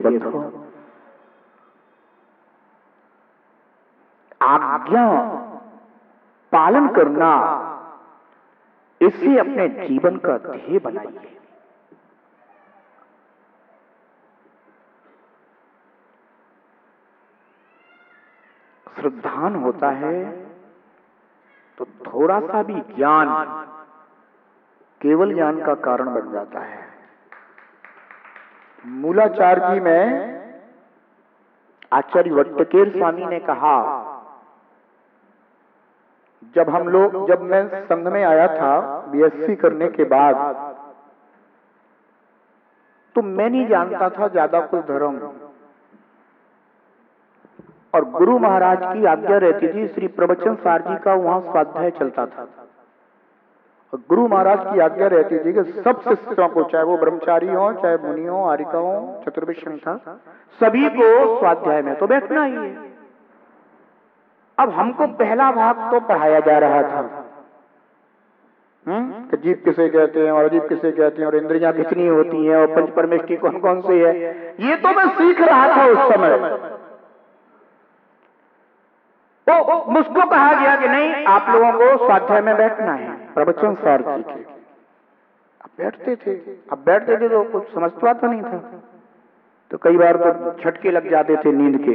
बंधुओं, आज्ञा पालन करना, इसे अपने जीवन का ध्येय बनाइए। श्रद्धान होता है तो थोड़ा सा भी ज्ञान केवल ज्ञान का कारण बन जाता है। मूलाचार्य में आचार्य वट्टकेर स्वामी ने कहा, जब मैं संघ में आया था बीएससी करने के बाद, तो मैं नहीं जानता था ज्यादा कुछ धर्म, और गुरु महाराज की आज्ञा रहती थी। श्री प्रवचन सार जी का वहां स्वाध्याय चलता था, और गुरु महाराज की आज्ञा रहती थी कि सब शिष्यों को, चाहे वो ब्रह्मचारी हो, चाहे मुनि हो, आरिका हो, चतुर्विश्व था, सभी को स्वाध्याय में तो बैठना ही है। अब हमको पहला भाग तो पढ़ाया जा रहा था, कि जीव किसे कहते हैं और अजीब किसे कहते हैं, और इंद्रियां कितनी होती हैं, और पंच परमेष्टि कौन कौन से है, ये तो मैं सीख रहा था उस समय। तो मुझको कहा गया कि नहीं, आप लोगों को स्वाध्याय में बैठना है प्रवचन सार जी के। अब बैठते थे तो कुछ समझता तो नहीं था, तो कई बार तो झटके लग जाते थे नींद के,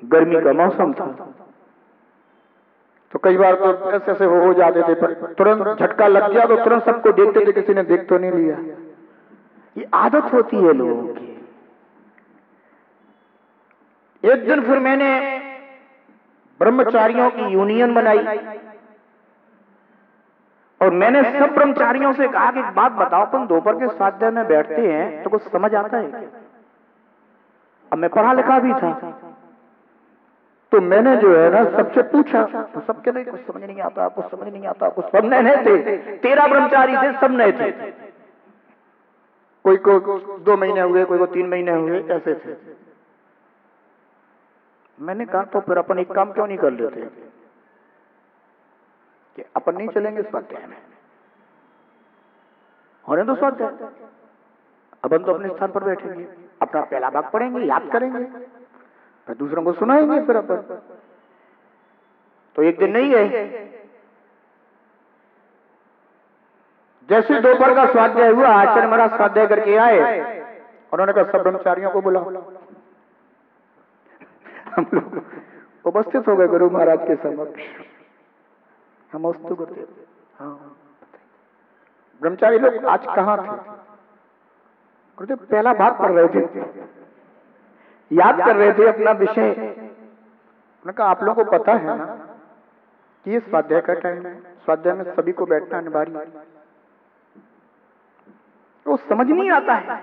गर्मी का मौसम था, तो कई बार तो ऐसे हो जाते थे, पर तुरंत झटका लग गया तो तुरंत सबको देखते थे, किसी ने देख तो नहीं लिया। ये आदत होती है लोगों की। एक दिन फिर मैंने ब्रह्मचारियों की यूनियन बनाई, और मैंने सब ब्रह्मचारियों से कहा कि एक बात बताओ, तुम दोपहर के स्वाध्याय में बैठते हैं तो कुछ समझ आता है क्या? अब मैं पढ़ा लिखा भी था, तो मैंने जो है ना सबसे पूछा, तो सबके नहीं, कुछ समझ नहीं आता, कुछ समझ नहीं आता, कुछ सब नए थे। 13 ब्रह्मचारी थे, सब नए थे। कोई को 2 महीने हुए, कोई को 3 महीने हुए, ऐसे थे। मैंने कहा तो फिर अपन एक काम क्यों नहीं कर लेते कि अपन नहीं चलेंगे स्वाध्याय में, होने दो स्वाध्याय, अपन तो अपने स्थान पर बैठेंगे, अपना पहला भाग पढ़ेंगे, याद करेंगे, फिर दूसरों को सुनाएंगे फिर अपन। तो एक दिन नहीं गए। जैसे दोपहर का स्वाध्याय हुआ, आचार्य महाराज स्वाध्याय करके आए, उन्होंने कहा सब ब्रह्मचारियों को बुलाओ। हम लोग उपस्थित हो गए गुरु महाराज के समक्ष। हम वस्तु करते, हाँ ब्रह्मचारी लोग आज कहाँ थे? गुरुदेव पहला भाग पढ़ रहे थे, याद कर रहे थे अपना विषय। उन्होंने कहा आप लोगों को पता है ना कि ये स्वाध्याय का टाइम है, स्वाध्याय में सभी को बैठना अनिवार्य है। तो समझ नहीं आता है,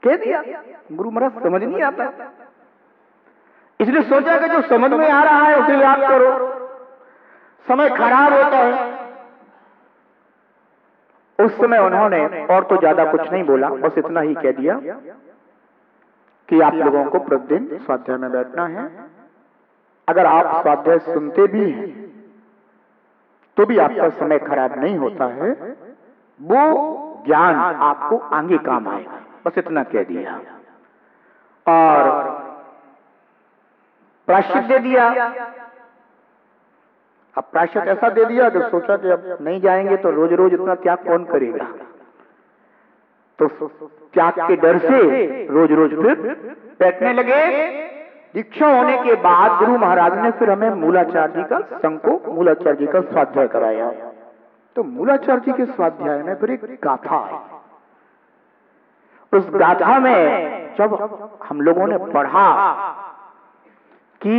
कह दिया गुरु महाराज समझ नहीं आता, इसलिए सोचा कि जो समझ में आ रहा है उसे याद करो, समय खराब होता है। उस समय उन्होंने और तो ज्यादा कुछ नहीं बोला, बस इतना ही कह दिया कि आप लोगों को प्रतिदिन स्वाध्याय में बैठना है। अगर आप स्वाध्याय सुनते भी हैं तो भी आपका समय खराब नहीं होता है, वो ज्ञान आपको आगे काम आएगा, बस इतना कह दिया। और प्रायश्चित दे दिया। अब प्रायश्चित ऐसा दे दिया कि सोचा कि अब नहीं जाएंगे तो रोज रोज इतना त्याग कौन करेगा, तो त्याग के डर से रोज रोज फिर बैठने लगे। दीक्षा होने के बाद गुरु महाराज ने फिर हमें मूलाचार्य जी का संघ को मूलाचार्य जी का स्वाध्याय कराया। तो मूलाचार्य जी के स्वाध्याय में फिर एक गाथा है। उस गाथा में जब हम लोगों ने पढ़ा कि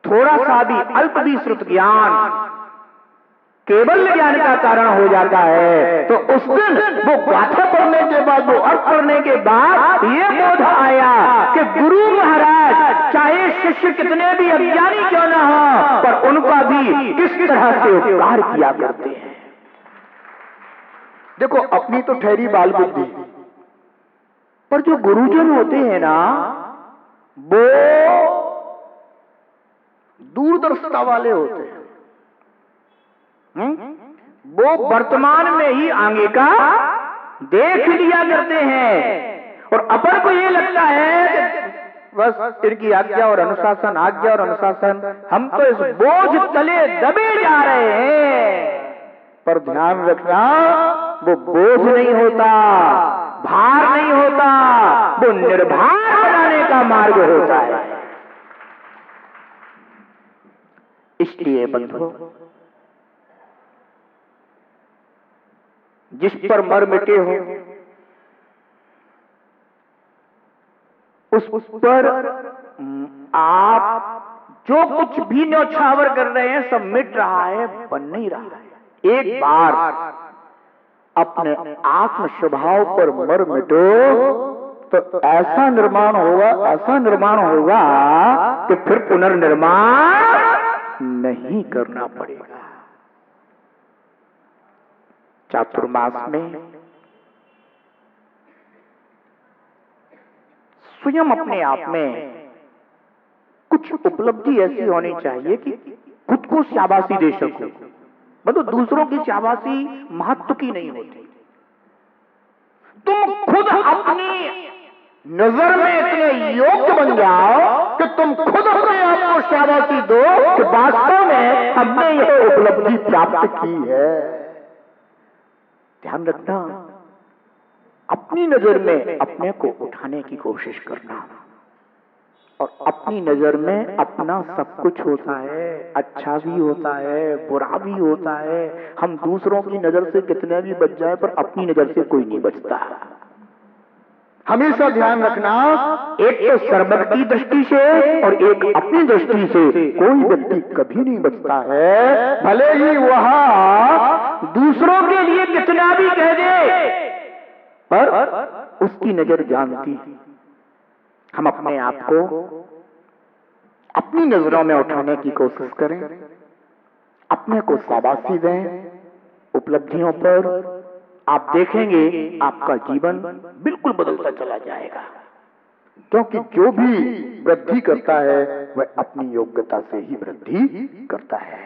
थोड़ा सा भी अल्प भी श्रुत ज्ञान केवल ज्ञान का कारण हो जाता है, तो उस दिन वो गाथा पढ़ने के बाद, वो अर्थ पढ़ने के बाद ये बोध आया कि गुरु महाराज चाहे शिष्य कितने भी अज्ञानी क्यों ना हो, पर उनका भी किस तरह से उपकार किया करते हैं। देखो अपनी तो ठहरी बाल बुद्धि, पर जो गुरुजन होते हैं ना, वो दूरदर्शिता वाले होते हैं। वो वर्तमान में ही आगे का देख लिया करते हैं, और अपन को ये लगता है कि बस इनकी आज्ञा और अनुशासन, आज्ञा और अनुशासन, हम तो इस बोझ तले दबे जा रहे हैं। पर ध्यान रखना, वो बोझ नहीं होता, भार नहीं होता, वो निर्भार बनाने का मार्ग होता है। इसलिए बंधुओं, जिस पर मर मिटे हो उस पर आप जो कुछ भी न्यौछावर कर रहे हैं सब मिट रहा है, बन नहीं रहा है। एक बार अपने आत्म स्वभाव पर मर मिटो तो ऐसा निर्माण होगा, ऐसा निर्माण होगा कि फिर पुनर्निर्माण नहीं करना पड़ेगा। चातुर्मास में स्वयं अपने आप में कुछ उपलब्धि ऐसी होनी चाहिए कि खुद को शाबाशी दे सको। मतलब दूसरों की शाबाशी महत्व की नहीं होती। तुम खुद अपनी नजर में इतने योग्य बन जाओ कि तुम खुद अपने आप को शाबाशी दो कि वास्तव में हमने यह उपलब्धि प्राप्त की है। ध्यान रखना, अपनी नजर में अपने को उठाने की कोशिश करना। और अपनी नजर में अपना सब कुछ होता है, अच्छा भी होता है, बुरा भी होता है। हम दूसरों की नजर से कितने भी बच जाए पर अपनी नजर से कोई नहीं बचता। हमेशा ध्यान रखना, एक तो सर्वज्ञ की दृष्टि से और एक अपनी दृष्टि से कोई व्यक्ति कभी नहीं बचता है। भले ही वह दूसरों के लिए कितना भी कह दे पर उसकी नजर जानती। हम अपने आप को अपनी नजरों में उठाने की कोशिश करें, अपने को शाबाशी दें उपलब्धियों पर। आप देखेंगे आपका जीवन बिल्कुल बदलता चला जाएगा। क्योंकि जो भी वृद्धि करता है वह अपनी योग्यता से ही वृद्धि करता है।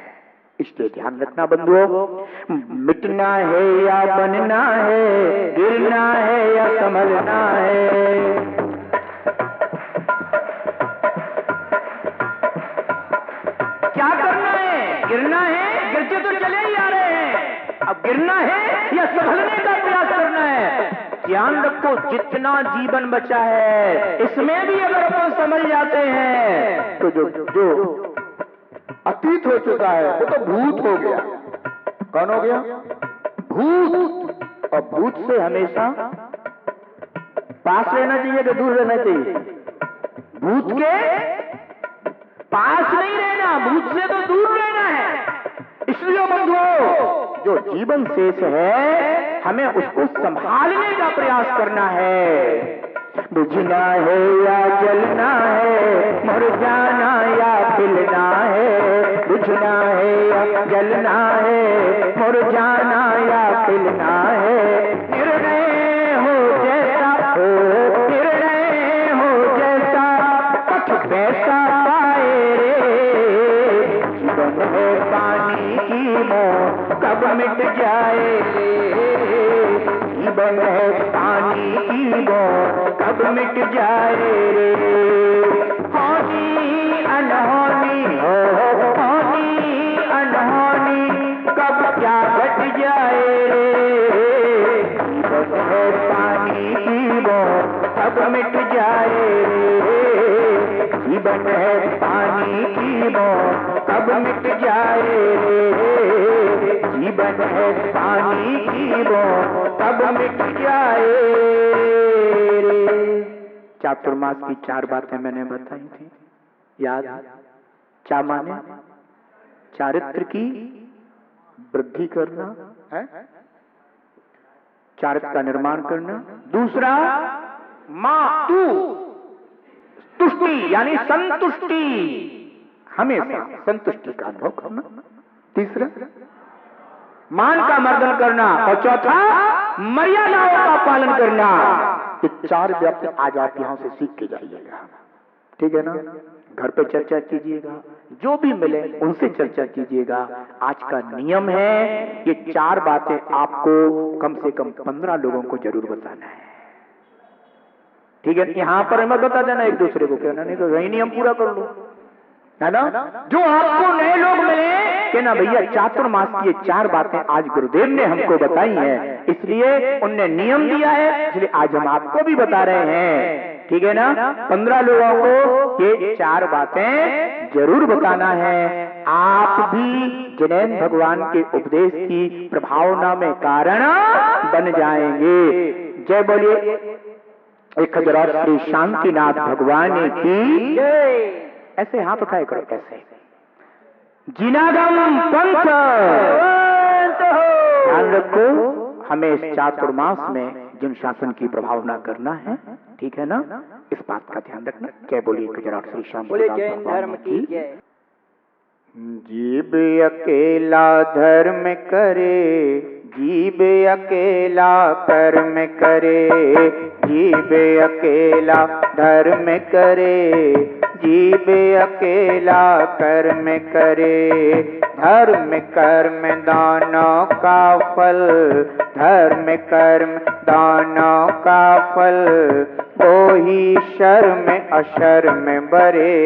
इसलिए ध्यान रखना बंधुओं, मिटना है या बनना है, गिरना है या संभलना है। क्या करना है? गिरना है, गिरते तो चले ही आ रहे हैं। अब गिरना है या संभलने का प्रयास करना है। ध्यान रखो, जितना जीवन बचा है इसमें भी अगर अपन समझ जाते हैं तो जो अतीत हो चुका है वो तो भूत हो गया। कौन हो गया? भूत। और भूत से हमेशा पास रहना चाहिए कि दूर रहना चाहिए? भूत के पास नहीं रहना, भूत से तो दूर रहना है। इसलिए बंधुओं, जो जीवन शेष है हमें उसको संभालने का प्रयास करना है। बुझना है या जलना है, मर जाना या खिलना है। बुझना है या जलना है, मर जाना या खिलना है। निर्णय हो जैसा हो, निर्णय हो जैसा पथ वैसा पाए रे। जीवन है पानी की मोह कब मिट जाए रे। जीवन है पानी की मोह कब मिट जाए रे। होनी अनहोनी हो, होनी अनहोनी कब क्या घट जाए रे। जीवन है पानी की मोह कब मिट जाए रे। जीवन है पानी की मोह कब मिट जाए रे। जीवन है पानी की मोह कब मिट जाए रे। चातुर्मास की 4 बातें मैंने बताई थी, याद? क्या माने? चारित्र की वृद्धि करना है, चारित्र का निर्माण करना। दूसरा, मातु तुष्टि यानी संतुष्टि, हमेशा संतुष्टि का अनुभव करना। तीसरा, मान का मर्दन करना। और चौथा, मर्यादाओं का पालन करना। ये 4 व्याप्ति आज आप यहां से सीख के जाइएगा, ठीक है ना? घर पे चर्चा कीजिएगा, जो भी मिले उनसे चर्चा कीजिएगा। आज का नियम है ये 4 बातें आपको कम से कम 15 लोगों को जरूर बताना है। ठीक है, यहाँ पर मत बता देना एक दूसरे को, कहना नहीं तो वही नियम पूरा कर लो, है ना। जो आपको नए लोग मिले कि ना भैया चातुर्मास की ये 4 बातें आज गुरुदेव ने हमको बताई हैं, इसलिए उनने नियम दिया है, इसलिए आज हम आपको भी बता रहे हैं, ठीक है ना। 15 लोगों को ये 4 बातें जरूर बताना है। आप भी जिनेन्द्र भगवान के उपदेश की प्रभावना में कारण बन जाएंगे। जय बोलिए 1008 श्री शांतिनाथ भगवान की जय। ऐसे हाथ उठाए करो, कैसे जिनागम पंथ ध्यान रखो, हमें इस चातुर्मास में जिन शासन की प्रभावना करना है, ठीक है ना, इस बात का ध्यान रखना। जय बोलिए 1008 श्री शांतिनाथ भगवान की जय। जीव अकेला धर्म करे, जीव अकेला कर्म करे, जीव अकेला धर्म करे, जीव अकेला कर्म करे। धर्म कर्म दानों का फल, धर्म कर्म दानों का फल, वो ही शर्म अशर्म बरे।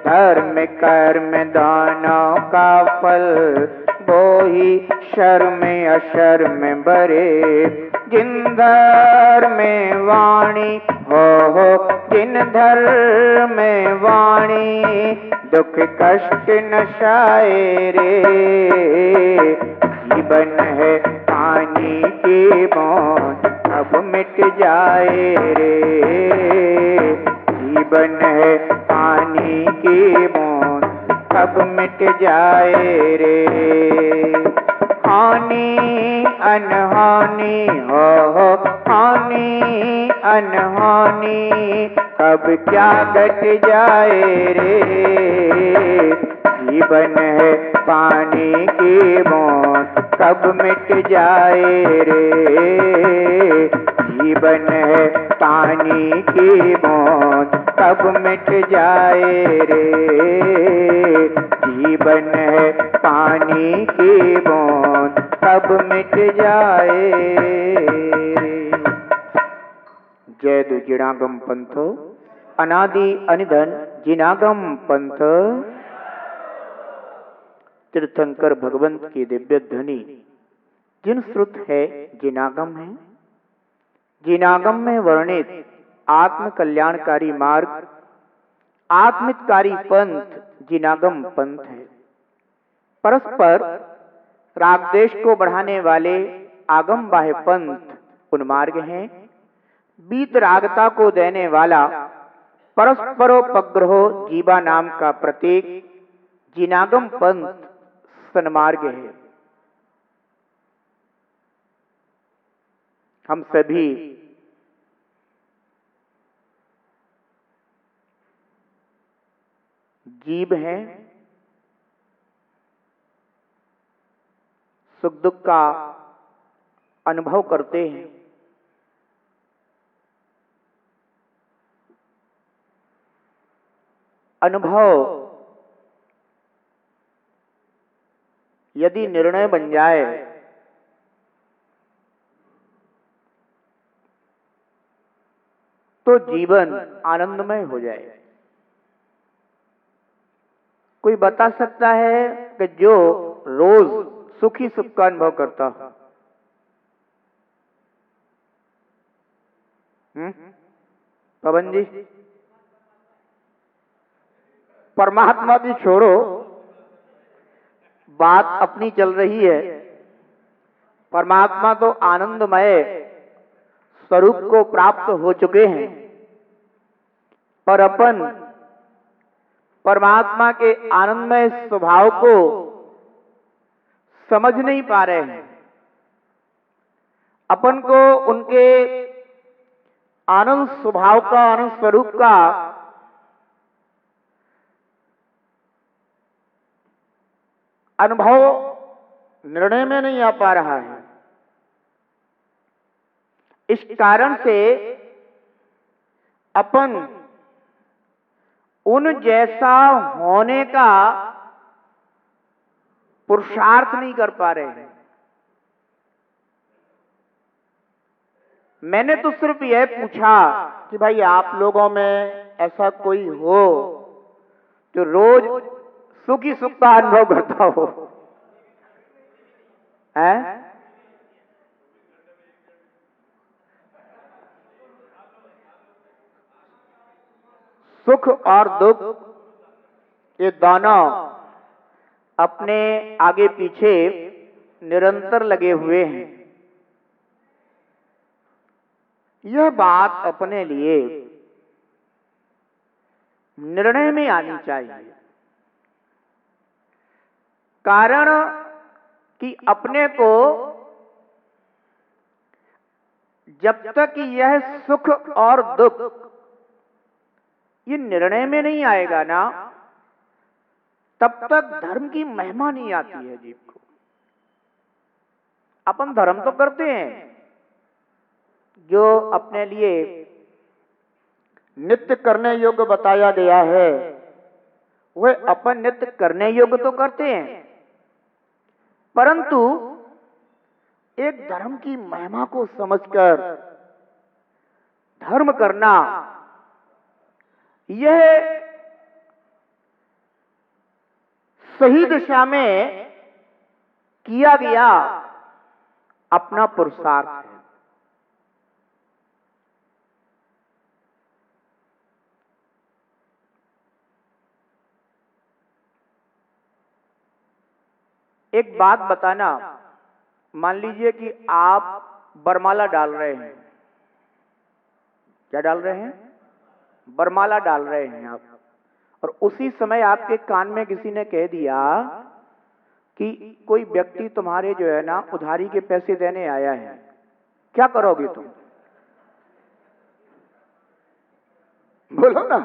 धर्म कर्म दानों का फल, वो ही शर्म अशर्म बरे। जिन धर्म वाणी हो, जिन धर्म वाणी, दुख कष्ट नशाए रे। जीवन है पानी की बूंद, अब मिट जाए रे। जीवन है पानी की बूंद, अब मिट जाए रे। हानि अनहानि हो, हानि अनहानि, कब क्या घट जाए रे। जीवन है पानी की बूंद, कब मिट जाए रे। जीवन है पानी की बूंद, कब मिट जाए रे। जीवन है पानी की बूंद, कब मिट जाए रे। जय दु जिनागम पंथ, अनादि अनिधन जिनागम पंथ। तीर्थंकर भगवंत की दिव्य ध्वनि जिन श्रुत है जिनागम है। जिनागम में वर्णित आत्म कल्याणकारी मार्ग, आत्मितकारी पंथ जिनागम पंथ है। परस्पर रागद्वेष को बढ़ाने वाले आगम बाह्य पंथ उन्मार्ग हैं। बीत रागता को देने वाला परस्परोपग्रहो जीवा नाम का प्रतीक जिनागम पंथ सन्मार्ग है। हम सभी जीव हैं, सुख दुख का अनुभव करते हैं। अनुभव यदि निर्णय बन जाए तो जीवन आनंदमय हो जाए। कोई बता सकता है कि जो रोज सुखी सुख का अनुभव करता हो, पवन जी, परमात्मा भी छोड़ो, बात अपनी चल रही है। परमात्मा तो आनंदमय स्वरूप को प्राप्त हो चुके हैं, पर अपन परमात्मा के आनंदमय स्वभाव को समझ नहीं पा रहे हैं। अपन को उनके आनंद स्वभाव का, आनंद स्वरूप का अनुभव निर्णय में नहीं आ पा रहा है। इस कारण से अपन उन जैसा होने का पुरुषार्थ नहीं कर पा रहे हैं। मैंने तो सिर्फ यह पूछा कि भाई आप लोगों में ऐसा कोई हो जो रोज सुख ही सुख का अनुभव करता हो, है? सुख और दुख ये दोनों अपने आगे पीछे निरंतर लगे हुए हैं। यह बात अपने लिए निर्णय में आनी चाहिए, कारण कि अपने को जब तक यह सुख और दुख ये निर्णय में नहीं आएगा ना, तब तक धर्म की महिमा नहीं आती है जीव को। अपन धर्म तो करते हैं, जो अपने लिए नित्य करने योग्य बताया गया है वह अपन नित्य करने योग्य तो करते हैं, परंतु एक धर्म की महिमा को समझकर धर्म करना यह सही दिशा में किया गया अपना पुरुषार्थ है। एक बात बताना, मान लीजिए कि आप बरमाला डाल रहे हैं। क्या डाल रहे हैं? बरमाला डाल रहे हैं आप, और उसी समय आपके कान में किसी ने कह दिया कि कोई व्यक्ति तुम्हारे जो है ना उधारी के पैसे देने आया है, क्या करोगे तुम? बोलो ना।